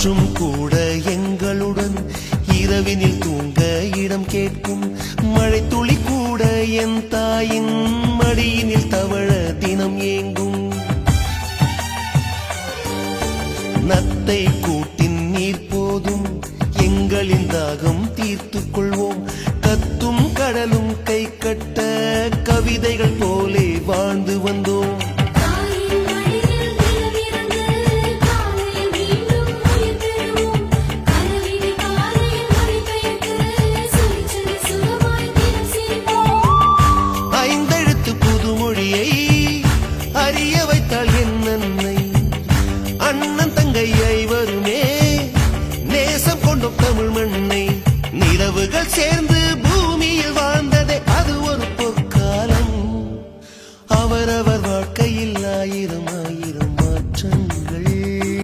காற்றும் கூட எங்களுடன் இரவினில் தூங்க இடம் கேட்கும். மழை துளி கூட என் தாயின் மடியினில் தவழ தினம் ஏங்கும். நத்தை கூட்டின் நீர் போதும் எங்களின் தாகம் தீர்த்துக் கொள்வோம். கத்தும் கடலும் கை கட்ட கவிதைகள் போலே வாழ்ந்து வந்தோம். ஐந்தெழுத்து புதுமொழியை அறிய வைத்தாள் என் அன்னை. அண்ணன் தங்கை ஐவருமே நேசம் கொண்டோம் தமிழ் மண்ணை. நிலவுகள் சேர்ந்து பூமியில் வாழ்ந்ததே அது ஒரு பொற்காலம். அவரவர்